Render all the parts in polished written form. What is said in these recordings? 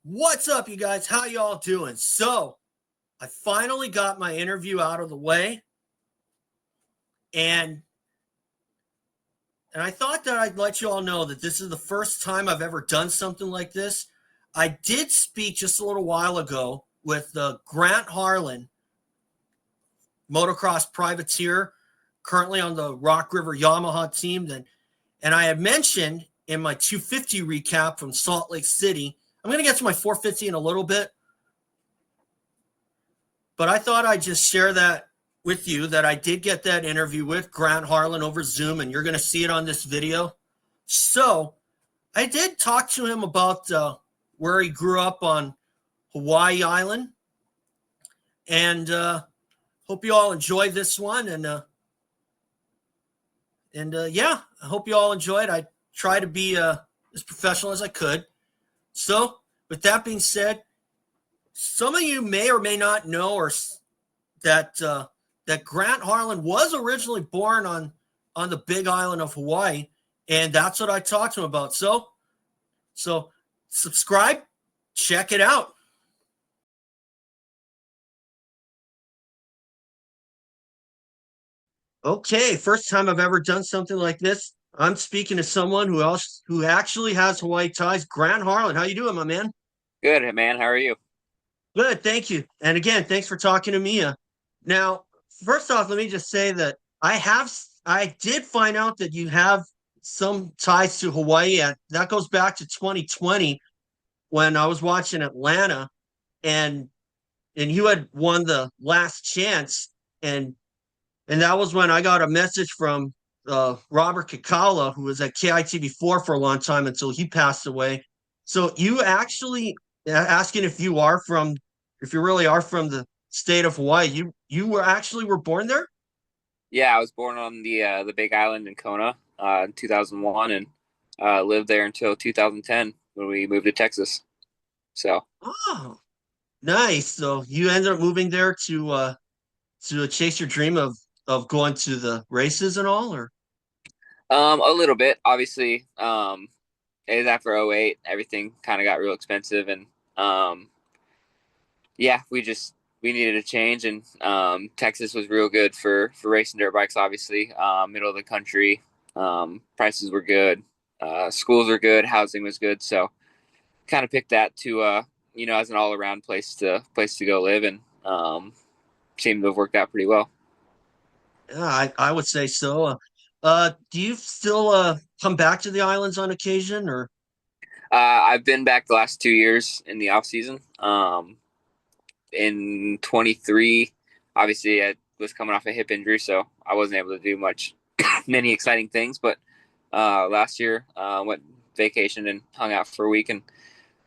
What's up, you guys? How y'all doing? So, I finally got my interview out of the way, and I thought that I'd let you all know that this is the first time I've ever done something like this. I did speak just a little while ago with Grant Harlan, motocross privateer, currently on the Rock River Yamaha team. And I had mentioned in my 250 recap from Salt Lake City, I'm going to get to my 450 in a little bit, but I thought I'd just share that with you that I did get that interview with Grant Harlan over Zoom, and you're going to see it on this video. So I did talk to him about where he grew up on Hawaii Island, and hope you all enjoy this one. And yeah, I hope you all enjoyed. I try to be as professional as I could. So with that being said, some of you may or may not know or that that Grant Harlan was originally born on the Big Island of Hawaii, and that's what I talked to him about. So subscribe, check it out. Okay, first time I've ever done something like this. I'm speaking to someone who actually has Hawaii ties. Grant Harlan, how you doing, my man? Good, man. How are you? Good, thank you. And again, thanks for talking to me. Now, first off, let me just say that I did find out that you have some ties to Hawaii. That goes back to 2020 when I was watching Atlanta, and you had won the last chance, and that was when I got a message from Robert Kakaula, who was at KITV4 for a long time until he passed away. So you actually asking if you really are from the state of Hawaii. You were born there. Yeah, I was born on the Big Island in Kona in 2001 and lived there until 2010 when we moved to Texas. So, Oh, nice. So you ended up moving there to chase your dream of going to the races and all, or a little bit. Obviously, it was after '08. Everything kind of got real expensive, and yeah, we needed a change, and Texas was real good for racing dirt bikes. Obviously, middle of the country, prices were good, schools were good, housing was good, so kind of picked that to as an all around place to go live, and seemed to have worked out pretty well. yeah, I would say so. Do you still come back to the islands on occasion, or I've been back the last 2 years in the off season. In 23, obviously I was coming off a hip injury, so I wasn't able to do many exciting things. But last year, went vacation and hung out for a week, and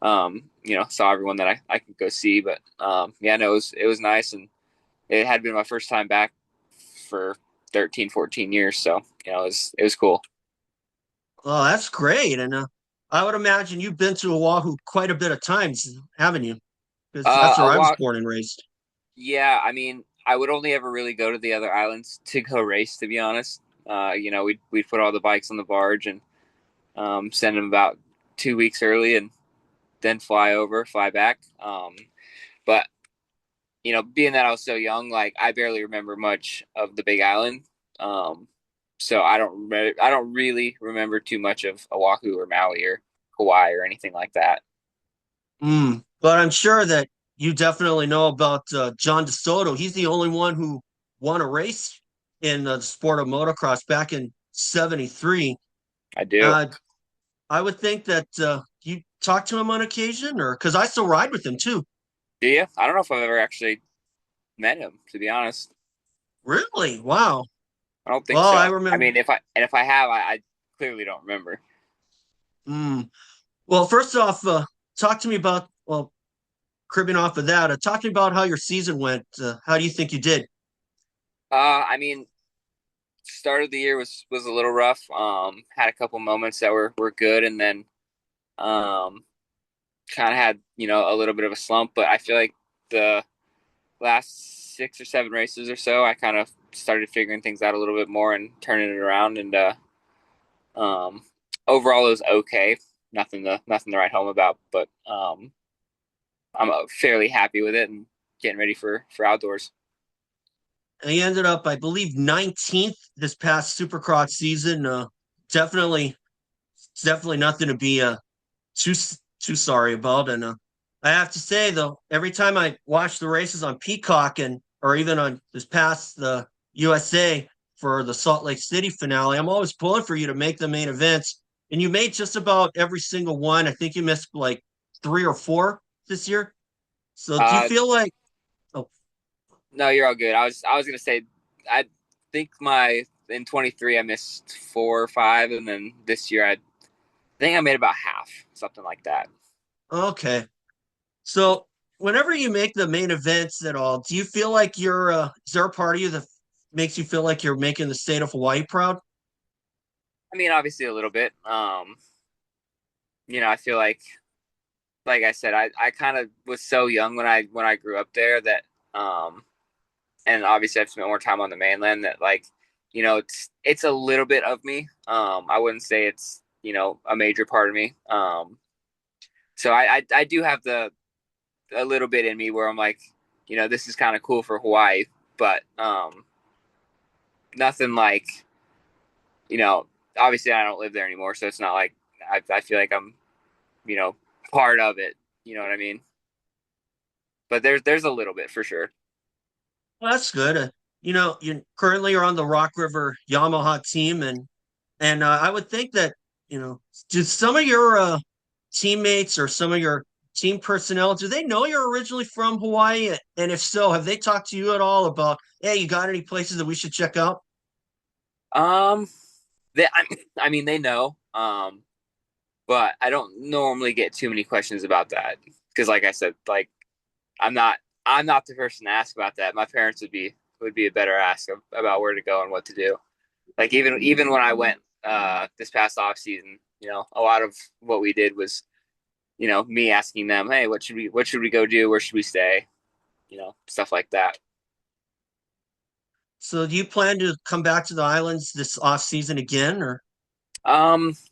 saw everyone that I could go see. But yeah, no, it was nice, and it had been my first time back for 13, 14 years. So it was cool. oh, that's great. And I would imagine you've been to Oahu quite a bit of times, haven't you? Because that's where A I was walk, born and raised. yeah. I mean, I would only ever really go to the other islands to go race, to be honest. We'd put all the bikes on the barge and send them about 2 weeks early, and then fly back. But being that I was so young, like I barely remember much of the Big Island. So I don't really remember too much of Oahu or Maui or Hawaii or anything like that. But I'm sure that you definitely know about John DeSoto. He's the only one who won a race in the sport of motocross back in '73. I do. Uh, I would think that you talk to him on occasion, or because I still ride with him too. Do you? I don't know if I've ever actually met him, to be honest. Really? Wow. I don't think Well, I so. I remember. mean, if I have, I clearly don't remember. Mm, well, first off, talk to me about, well, cribbing off of that, talk to me about how your season went. How do you think you did? I mean, start of the year was a little rough. Had a couple moments that were good, and then um, kind of had a little bit of a slump. But I feel like the last 6 or 7 races or so, I kind of started figuring things out a little bit more and turning it around. And um, overall, it was okay. Nothing to write home about. But I'm fairly happy with it and getting ready for outdoors. And he ended up, I believe, 19th this past Supercross season. Definitely, definitely nothing to be too too sorry about. And I have to say though, every time I watch the races on Peacock and or even on this past the USA for the Salt Lake City finale, I'm always pulling for you to make the main events. And you made just about every single one. I think you missed like three or four this year. So do you Uh, feel like oh, no, you're all good. I was gonna say, I think my in 23 I missed 4 or 5, and then this year I think I made about half, something like that. okay. So whenever you make the main events at all, do you feel like you're is there a part of you that makes you feel like you're making the state of Hawaii proud? I mean, obviously a little bit. I feel like I said, I kind of was so young when I grew up there that um, and obviously I've spent more time on the mainland that it's a little bit of me. I wouldn't say it's a major part of me. So I do have the a little bit in me where I'm like, this is kind of cool for Hawaii, but nothing like you know. Obviously, I don't live there anymore, so it's not like I feel like I'm you know part of it. You know what I mean? But there's a little bit for sure. Well, that's good. You currently are on the Rock River Yamaha team, and I would think that did some of your teammates or some of your team personnel do they know you're originally from Hawaii? And if so, have they talked to you at all about, hey, you got any places that we should check out? Um, I mean, they know. But I don't normally get too many questions about that because, like I said, like I'm not I'm not the person to ask about that. My parents would be a better ask about where to go and what to do. Like even when I went this past off season, a lot of what we did was me asking them, hey, what should we go do? Where should we stay? Stuff like that. So do you plan to come back to the islands this off season again, or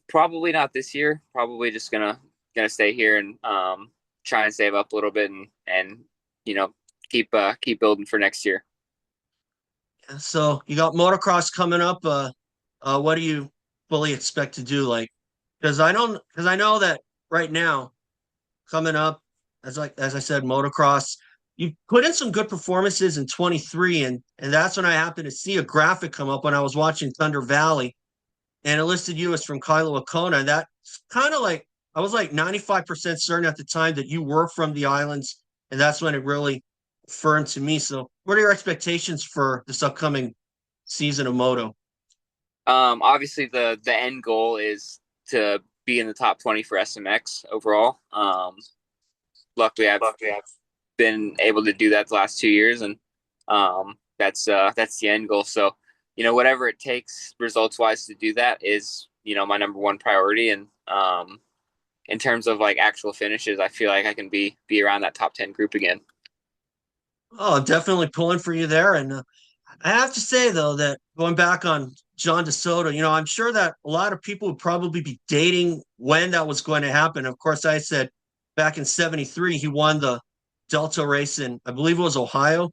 Probably not this year. Probably just gonna stay here and try and save up a little bit and you know keep building for next year. so you got motocross coming up? What do you fully expect to do? Like, because I know that right now coming up, as I said, motocross. You put in some good performances in 23, and that's when I happened to see a graphic come up when I was watching Thunder Valley, and it listed you as from Kailua-Kona. And that's kind of like I was like 95% certain at the time that you were from the islands, and that's when it really affirmed to me. So, what are your expectations for this upcoming season of Moto? Obviously the end goal is to be in the top 20 for SMX overall. Luckily I've been able to do that the last 2 years, and that's the end goal. So whatever it takes results wise to do that is my number one priority. And in terms of like actual finishes, I feel like I can be around that top 10 group again. Oh, definitely pulling for you there. And I have to say though that going back on John DeSoto, I'm sure that a lot of people would probably be dating when that was going to happen. Of course, I said back in '73 he won the Delta race in I believe it was Ohio.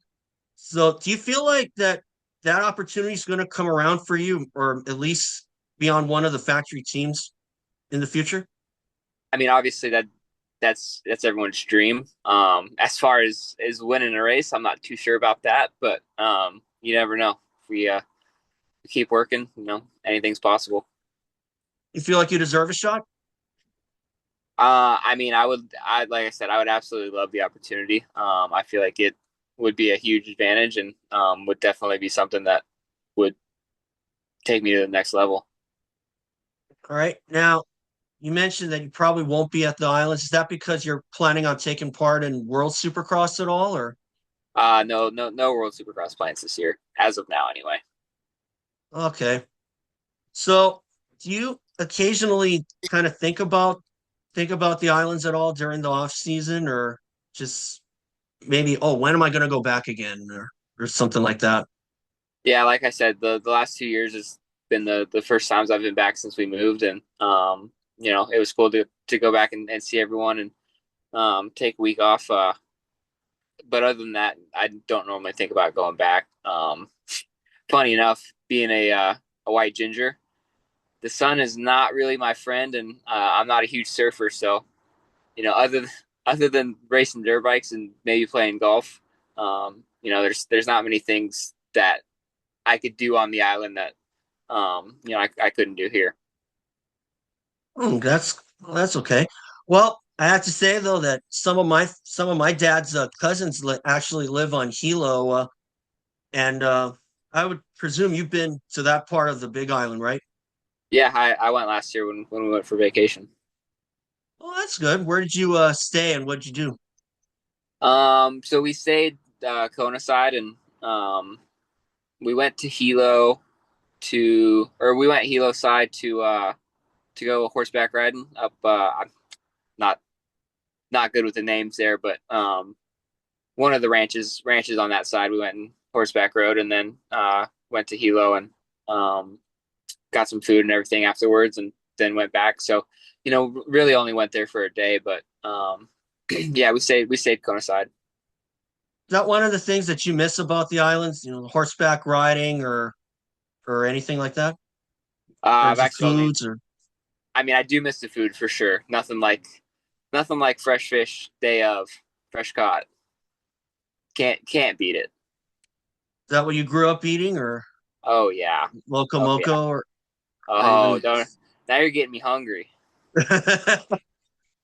So do you feel like that opportunity is going to come around for you, or at least be on one of the factory teams in the future? I mean, obviously that's everyone's dream. As far as winning a race, I'm not too sure about that, but you never know. If we keep working, anything's possible. You feel like you deserve a shot? I mean, like I said, I would absolutely love the opportunity. I feel like it would be a huge advantage and would definitely be something that would take me to the next level. All right. Now, you mentioned that you probably won't be at the islands. Is that because you're planning on taking part in World Supercross at all, or No, no, no World Supercross plans this year, as of now, anyway. okay? So, do you occasionally kind of think about the islands at all during the off season, or just maybe, oh, when am I going to go back again, or something like that? Yeah, like I said, the last 2 years has been the first times I've been back since we moved, and it was cool to go back and see everyone, and take a week off. But other than that, I don't normally think about going back. Funny enough, being a white ginger, the sun is not really my friend, and I'm not a huge surfer. So, other than racing dirt bikes and maybe playing golf, there's not many things that I could do on the island that I couldn't do here. That's okay. Well, I have to say though that some of my dad's cousins actually live on Hilo, and I would presume you've been to that part of the Big Island, right? Yeah, I went last year when we went for vacation. Well, that's good. Where did you stay and what did you do? So we stayed Kona side, and we went to Hilo or we went Hilo side to go horseback riding up. I'm not not good with the names there, but one of the ranches on that side. We went and horseback rode, and then went to Hilo and um, got some food and everything afterwards, and then went back. So really only went there for a day, but yeah, we stayed Kona side. Is that one of the things that you miss about the islands? Horseback riding or anything like that, or I've the actually only. foods or. I mean, I do miss the food for sure. Nothing like fresh fish day of fresh caught. Can't beat it. Is that what you grew up eating, or Oh yeah. loco Oh yeah. moco, or I Oh, even? don't. Now you're getting me hungry.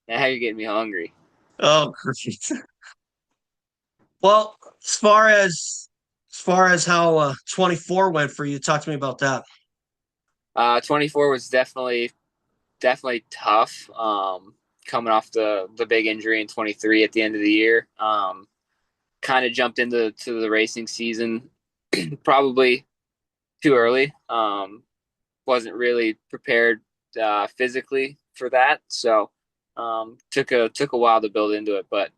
Now you're getting me hungry. Oh, great. Well, as far as how 24 went for you, talk to me about that. 24 was definitely tough. Coming off the big injury in 23 at the end of the year. Kind of jumped into the racing season probably too early. Wasn't really prepared physically for that, so took a while to build into it, but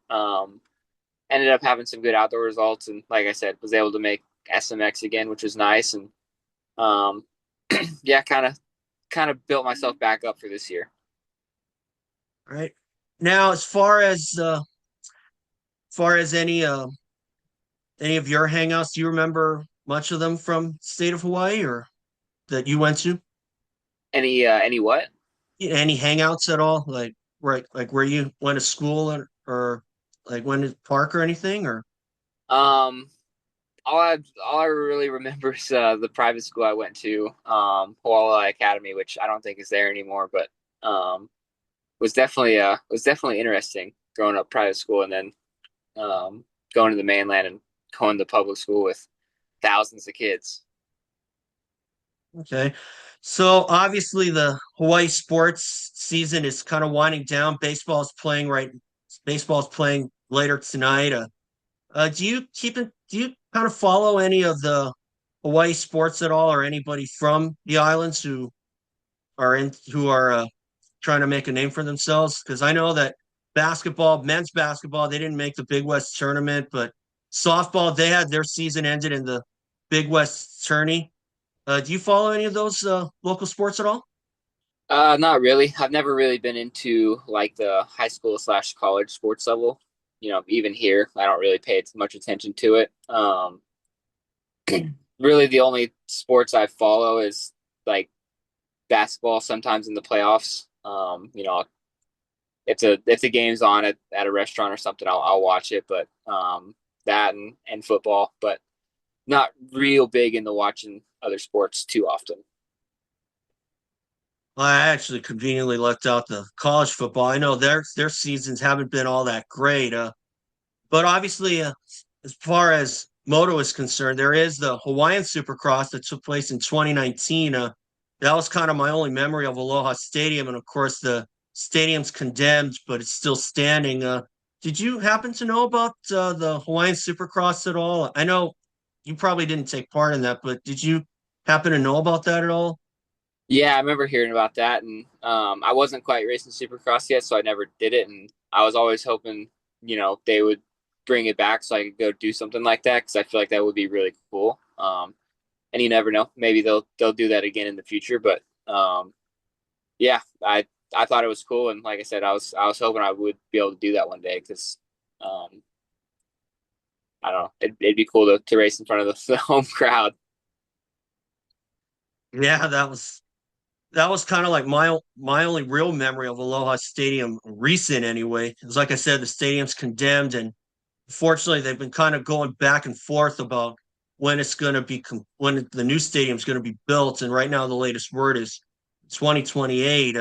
ended up having some good outdoor results, and like I said, was able to make SMX again, which was nice, and um, yeah, kind of built myself back up for this year. All right. Now, as far as any of your hangouts, do you remember much of them from state of Hawaii or that you went to? Any what? Any hangouts at all? Like right, like where you went to school or like went to park or anything or Um, all I really remember is the private school I went to, Hawaiʻi Academy, which I don't think is there anymore, but um, was definitely interesting growing up private school and then going to the mainland and going to public school with thousands of kids. okay. So obviously the Hawaii sports season is kind of winding down. Baseball's playing later tonight. Do you kind of follow any of the Hawaii sports at all or anybody from the islands who are trying to make a name for themselves? Because I know that men's basketball, they didn't make the Big West tournament, but softball, they had their season ended in the Big West tourney. Do you follow any of those local sports at all? Not really. I've never really been into like the high school slash college sports level. Even here, I don't really pay much attention to it. Really, the only sports I follow is like basketball. Sometimes in the playoffs, if the game's on at a restaurant or something, I'll watch it. But that and football, but not real big into watching other sports too often. Well, I actually conveniently left out the college football. I know their seasons haven't been all that great. But obviously, as far as moto is concerned, there is the Hawaiian Supercross that took place in 2019. That was kind of my only memory of Aloha Stadium, and of course, the stadium's condemned, but it's still standing. Did you happen to know about the Hawaiian Supercross at all? I know you probably didn't take part in that, but did you happen to know about that at all? Yeah, I remember hearing about that, and I wasn't quite racing Supercross yet, so I never did it. And I was always hoping, they would bring it back so I could go do something like that because I feel like that would be really cool. And you never know, maybe they'll do that again in the future. But yeah, I thought it was cool, and like I said, I was hoping I would be able to do that one day because um, I don't know, it'd be cool to race in front of the home crowd. Yeah, that was kind of like my only real memory of Aloha Stadium, recent anyway. It was like I said, the stadium's condemned, and unfortunately, they've been kind of going back and forth about when it's going to be when the new stadium's going to be built. And right now, the latest word is 2028.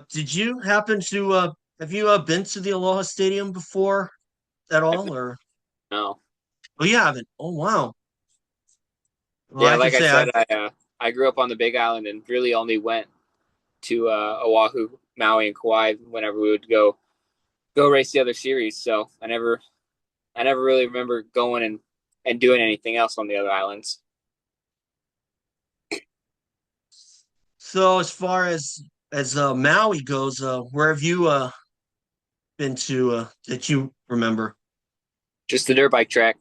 Did you happen to have you been to the Aloha Stadium before at all, or No, oh you haven't? Oh wow. Well, yeah, I can like I say said, I grew up on the Big Island and really only went to Oahu, Maui, and Kauai whenever we would go race the other series. So I never really remember going and doing anything else on the other islands. so as far as Maui goes, where have you been to that you remember? Just the dirt bike track.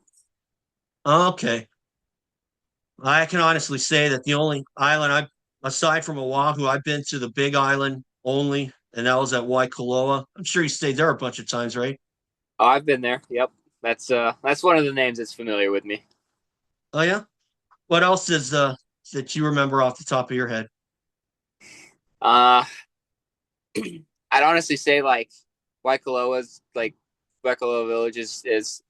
Okay. I can honestly say that the only island aside from Oahu, I've been to the Big Island only, and that was at Waikoloa. I'm sure you stayed there a bunch of times, right? Oh, I've been there. Yep, that's one of the names that's familiar with me. Oh yeah. What else is that you remember off the top of your head? Uh, I'd honestly say like Waikoloa's like Waikoloa Village is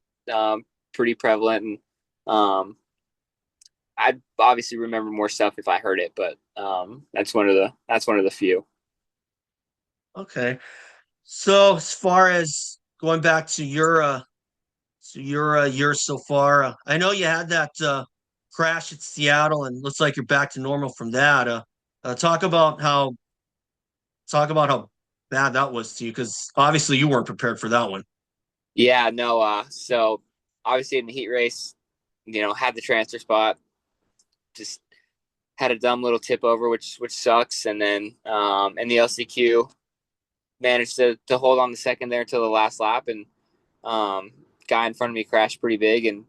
pretty prevalent, and I'd obviously remember more stuff if I heard it, but that's one of the few. Okay. So as far as going back to your year so far, I know you had that crash at Seattle, and looks like you're back to normal from that. Talk about how bad that was to you, because obviously you weren't prepared for that one. Yeah, no. So obviously in the heat race, had the transfer spot, just had a dumb little tip over, which sucks, and then in the LCQ managed to hold on the second there until the last lap, and um, guy in front of me crashed pretty big, and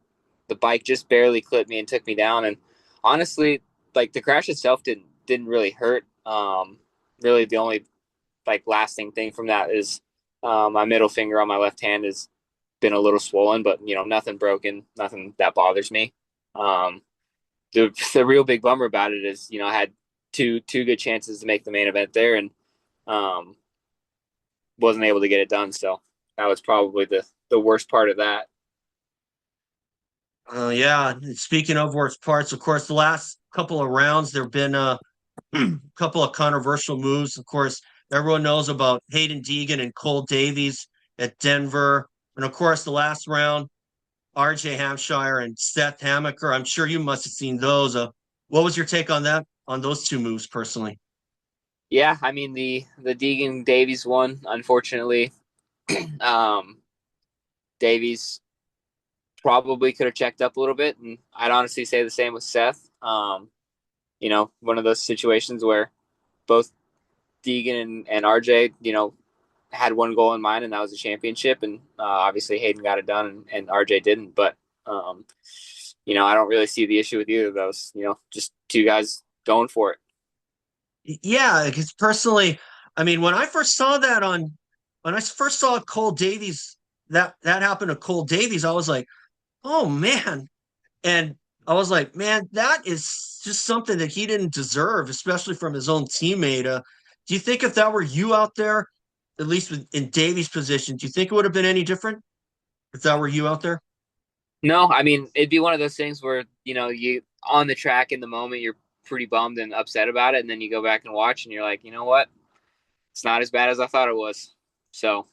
the bike just barely clipped me and took me down. And honestly, like the crash itself didn't really hurt. Really, the only like lasting thing from that is my middle finger on my left hand has been a little swollen, but nothing broken, nothing that bothers me. Um, the real big bummer about it is I had two good chances to make the main event there, and um, wasn't able to get it done. So that was probably the worst part of that. Yeah, speaking of worst parts, of course, the last couple of rounds there have been a couple of controversial moves. Of course, everyone knows about Hayden Deegan and Cole Davies at Denver, and of course, the last round, RJ Hampshire and Seth Hamaker. I'm sure you must have seen those. What was your take on that, on those two moves personally? Yeah, I mean the Deegan Davies one, unfortunately, um, Davies probably could have checked up a little bit, and I'd honestly say the same with Seth. One of those situations where both Deegan and RJ, had one goal in mind, and that was a championship. And obviously Hayden got it done, and RJ didn't. But I don't really see the issue with either of those. Just two guys going for it. Yeah, because personally, I mean, when I first saw Cole Davies, that happened to Cole Davies, I was like, oh man. And I was like, man, that is just something that he didn't deserve, especially from his own teammate. Do you think if that were you out there, at least in Davies' position, do you think it would have been any different if that were you out there? No, I mean it'd be one of those things where you on the track in the moment you're pretty bummed and upset about it, and then you go back and watch, and you're like, you know what, it's not as bad as I thought it was. So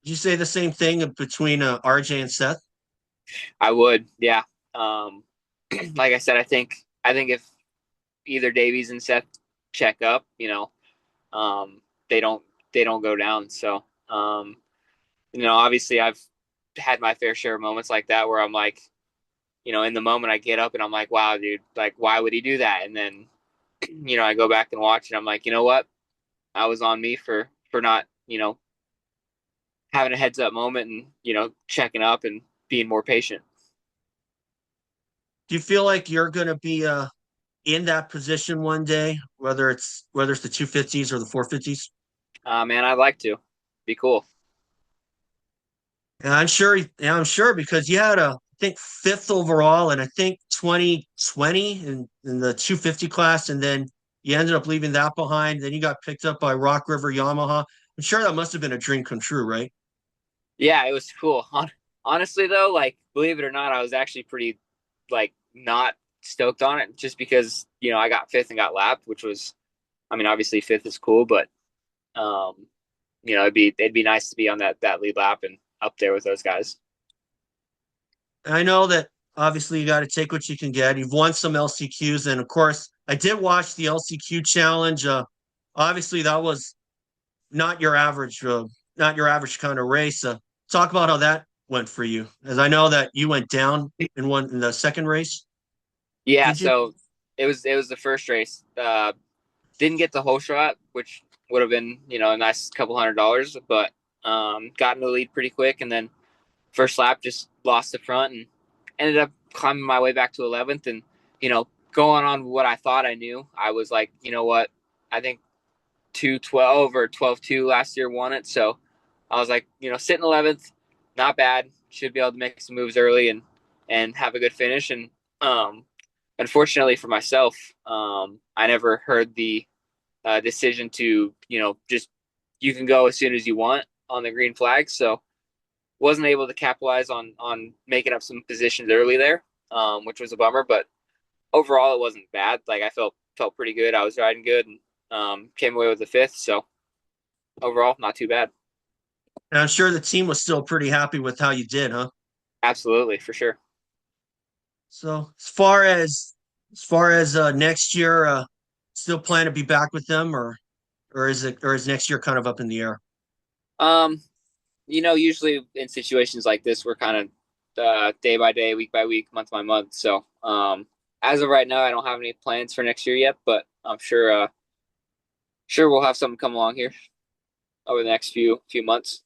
Did you say the same thing between RJ and Seth? I would, yeah. Um, like I said, I think if either Davies and Seth check up, um, they don't they don't go down. So obviously I've had my fair share of moments like that where I'm like, in the moment I get up and I'm like, wow, dude, like why would he do that? And then I go back and watch and I'm like, you know what? I was on me for not, having a heads up moment and, checking up and being more patient. Do you feel like you're going to be in that position one day, whether it's the 250s or the 450s? Man, I'd like to. Be cool. And I'm sure because you had I think fifth overall and I think 2020 in the 250 class, and then you ended up leaving that behind. Then you got picked up by Rock River Yamaha. I'm sure that must have been a dream come true, right? Yeah, it was cool. Honestly, though, like believe it or not, I was actually pretty like not stoked on it just because I got fifth and got lapped, which was, I mean, obviously fifth is cool, but um, it'd be nice to be on that lead lap and up there with those guys. And I know that obviously you got to take what you can get. You've won some LCQs, and of course, I did watch the LCQ challenge. Obviously, that was not your average, not your average kind of race. Talk about how that went for you, as I know that you went down in the second race. Yeah, Did you? so it was the first race. Didn't get the whole shot, which would have been a nice couple $100, but got in the lead pretty quick, and then first lap just lost the front and ended up climbing my way back to 11th, and going on what I thought I knew. I was like, you know what, I think 212 or 12-2 last year won it, so I was like, sitting 11th, not bad. Should be able to make some moves early and have a good finish. And um, unfortunately for myself, I never heard the decision to just you can go as soon as you want on the green flag. So wasn't able to capitalize on making up some positions early there, which was a bummer. But overall, it wasn't bad. Like I felt pretty good. I was riding good and came away with the fifth. So overall, not too bad. And I'm sure the team was still pretty happy with how you did, huh? Absolutely, for sure. So as far as next year, still plan to be back with them, or is next year kind of up in the air? Um, usually in situations like this, we're kind of day by day, week by week, month by month. So as of right now, I don't have any plans for next year yet, but I'm sure we'll have something come along here over the next few months.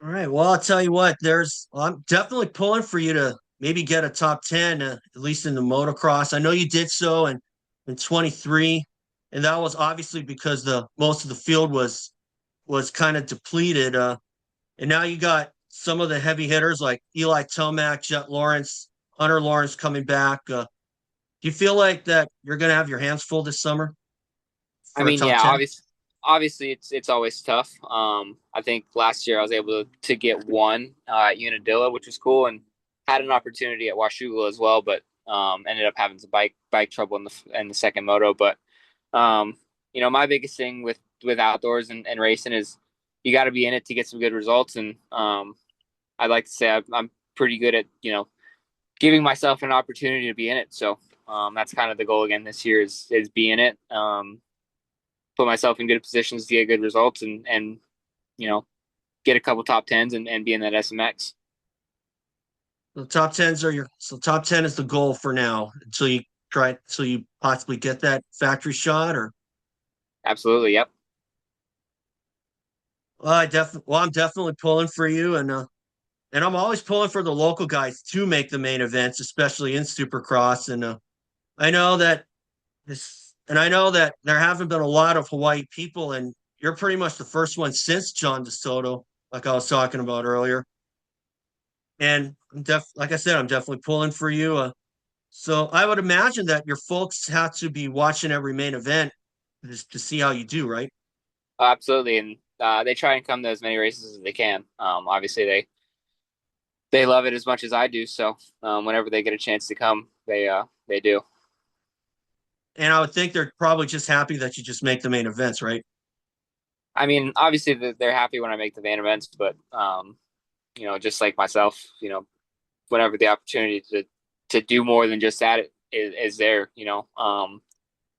All right. Well, I'll tell you what. I'm definitely pulling for you to maybe get a top 10, at least in the motocross. I know you did so in 23, and that was obviously because the most of the field was kind of depleted. And now you got some of the heavy hitters like Eli Tomac, Jet Lawrence, Hunter Lawrence coming back. Do you feel like that you're going to have your hands full this summer I for a mean, top yeah, 10? obviously it's always tough. I think last year I was able to get one at Unadilla, which was cool, and had an opportunity at Washougal as well, but ended up having some bike trouble in the second moto. But my biggest thing with outdoors and racing is you got to be in it to get some good results, and I'd like to say I'm pretty good at giving myself an opportunity to be in it. So that's kind of the goal again this year is be in it. Put myself in good positions to get good results and you know get a couple top tens and be in that SMX. The top tens are top 10 is the goal for now until you possibly get that factory shot. Or Absolutely, yep. I'm definitely pulling for you, and I'm always pulling for the local guys to make the main events, especially in Supercross. And I know that I know that there haven't been a lot of Hawaii people, and you're pretty much the first one since John DeSoto, like I was talking about earlier. And like I said, I'm definitely pulling for you. So I would imagine that your folks have to be watching every main event just to see how you do, right? Absolutely, and they try and come to as many races as they can. Obviously, they love it as much as I do. So whenever they get a chance to come, they do. And I would think they're probably just happy that you just make the main events, right? I mean, obviously they're happy when I make the van events, but just like myself, whenever the opportunity to do more than just that is there,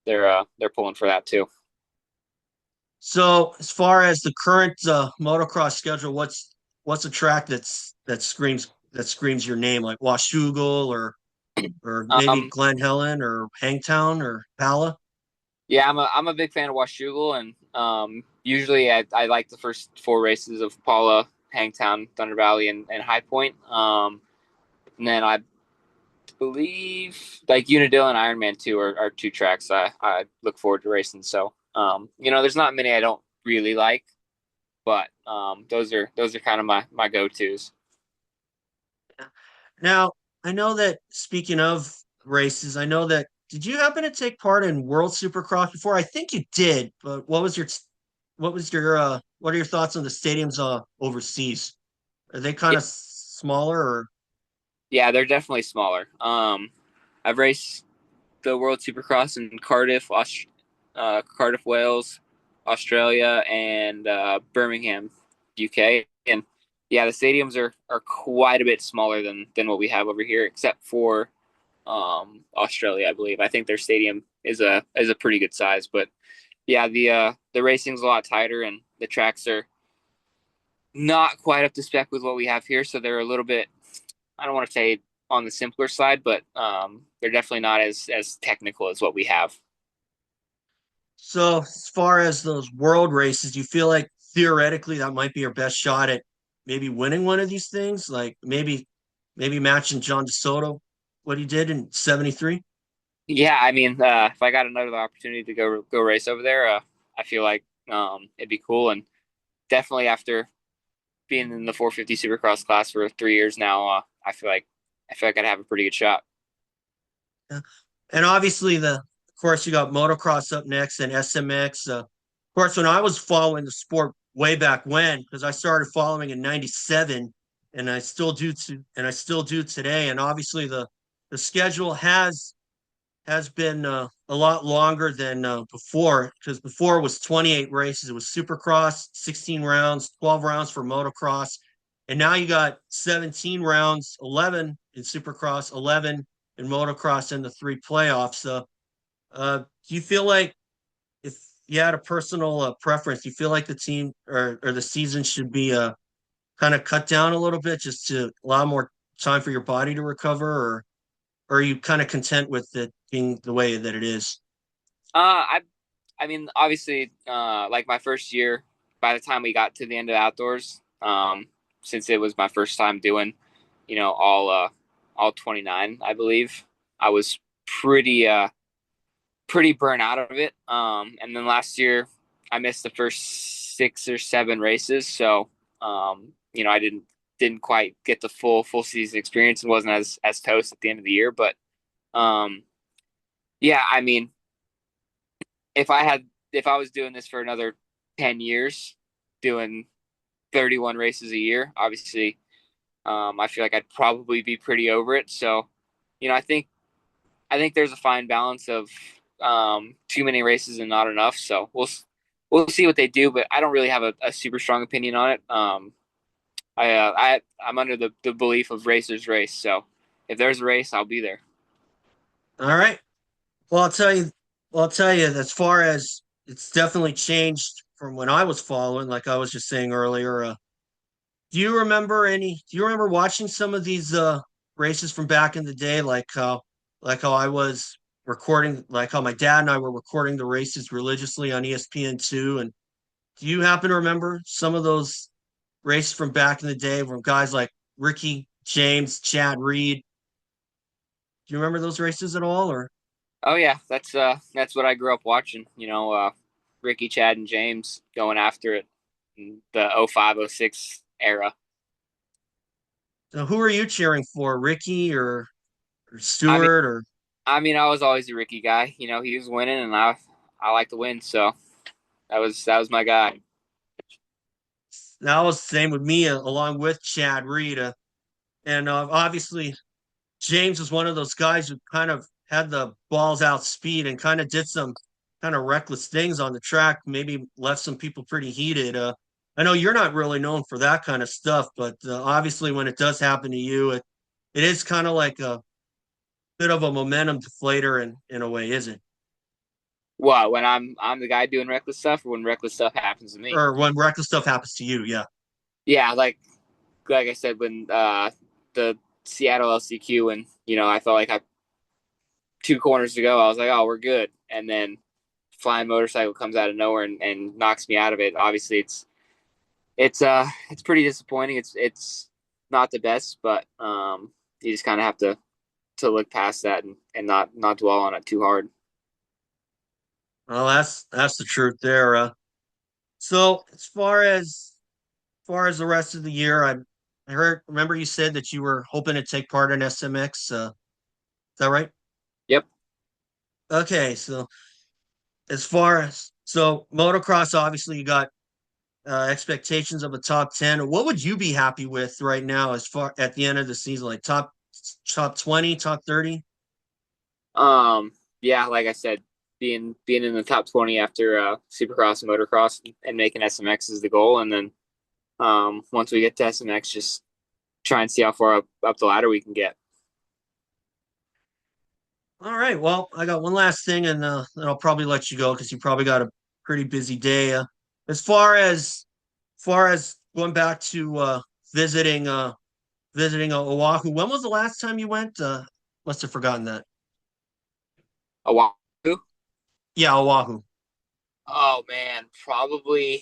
they're pulling for that too. So as far as the current motocross schedule, what's a track that screams your name, like Washougal or maybe Um, Glen Helen or Hangtown or Pala? yeah, I'm a big fan of Washougal, and usually I like the first four races of Paula, Hangtown, Thunder Valley, and High Point. And then believe like Unadilla and Ironman 2 are two tracks I look forward to racing. So, there's not many I don't really like, but those are kind of my go-tos. Now, I know that speaking of races, I know that did you happen to take part in World Supercross before? I think you did, but what are your thoughts on the stadiums overseas? Are they kind Yeah, of smaller or yeah, they're definitely smaller. I've raced the World Supercross in Cardiff, Wales, Australia, and Birmingham, UK. And yeah, the stadiums are quite a bit smaller than what we have over here, except for Australia, I believe. I think their stadium is a pretty good size, but yeah, the racing's a lot tighter, and the tracks are not quite up to spec with what we have here. So they're a little bit, I don't want to say on the simpler side, but they're definitely not as technical as what we have. so as far as those world races, do you feel like theoretically that might be your best shot at maybe winning one of these things? Like maybe matching John DeSoto, what he did in '73? Yeah, I mean, if I got another opportunity to go race over there, I feel like it'd be cool. And definitely after being in the 450 Supercross class for 3 years now, I feel like I'd have a pretty good shot. Yeah. And obviously of course you got motocross up next and SMX. Of course, when I was following the sport way back when, because I started following in '97 and I still do today. And obviously the schedule has been a lot longer than before, because before it was 28 races. It was Supercross, 16 rounds, 12 rounds for motocross. And now you got 17 rounds, 11 in Supercross, 11 in motocross, and the three playoffs. Do you feel like if you had a personal preference, do you feel like the team or the season should be kind of cut down a little bit just to allow more time for your body to recover, or are you kind of content with it being the way that it is? I mean, obviously, like my first year, by the time we got to the end of outdoors, since it was my first time doing, all 29, I believe, I was pretty pretty burnt out of it. And then last year, I missed the first 6 or 7 races, so I didn't quite get the full season experience and wasn't as toast at the end of the year. But um, yeah, I mean, if I was doing this for another 10 years, doing 31 races a year, obviously, I feel like I'd probably be pretty over it. So, I think there's a fine balance of too many races and not enough. So we'll see what they do, but I don't really have a super strong opinion on it. I'm under the belief of racers race. So if there's a race, I'll be there. All right. Well, I'll tell you, as far as it's definitely changed from when I was following, like I was just saying earlier. Do you remember watching some of these races from back in the day, like how I was recording, like how my dad and I were recording the races religiously on ESPN2? And do you happen to remember some of those races from back in the day from guys like Ricky James, Chad Reed? Do you remember those races at all? Or Oh yeah, that's what I grew up watching. Ricky, Chad, and James going after it in the 05, 06 era. so who are you cheering for, Ricky or I mean, Stewart or I was always a Ricky guy. He was winning, and I like to win, so that was my guy. that was the same with me, along with Chad Reed, and obviously James was one of those guys who kind of had the balls out speed and kind of did some kind of reckless things on the track, maybe left some people pretty heated. I know you're not really known for that kind of stuff, but obviously when it does happen to you, it is kind of like a bit of a momentum deflator in a way, is it? What, when I'm the guy doing reckless stuff, or when reckless stuff happens to me? Or when reckless stuff happens to you, yeah. Yeah, like I said, when the Seattle LCQ, and I felt like I 2 corners to go, I was like, oh, we're good, and then flying motorcycle comes out of nowhere and knocks me out of it. Obviously, it's pretty disappointing. It's not the best, but you just kind of have to to look past that and not dwell on it too hard. Well, that's the truth there. So as far as the rest of the year, I remember you said that you were hoping to take part in SMX. Is that right? Yep. Okay, so motocross, obviously you got expectations of a top 10. What would you be happy with right now as far at the end of the season, like top 20, top 30? Yeah, like I said, being in the top 20 after Supercross and Motocross and making SMX is the goal, and then once we get to SMX, just try and see how far up the ladder we can get. All right. Well, I got one last thing, and then I'll probably let you go because you probably got a pretty busy day. As far as going back to visiting Oahu, when was the last time you went? Must have forgotten that. Oahu? Yeah, Oahu. Oh man, probably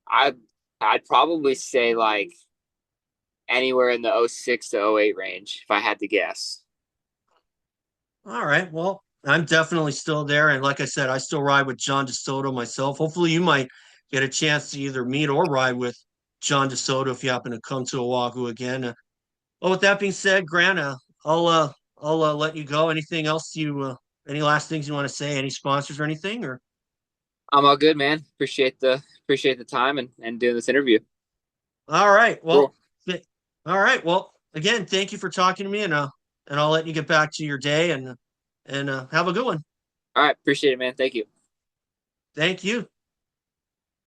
I I'd probably say like anywhere in the '06 to '08 range if I had to guess. All right. Well, I'm definitely still there, and like I said, I still ride with John DeSoto myself. Hopefully, you might get a chance to either meet or ride with John DeSoto if you happen to come to Oahu again. Well, with that being said, Grant, I'll let you go. Anything else any last things you want to say? Any sponsors or anything? Or I'm all good, man. Appreciate the time and doing this interview. all right. Cool. All right. Well, again, thank you for talking to me, and I'll let you get back to your day and have a good one. All right, appreciate it, man. Thank you. Thank you.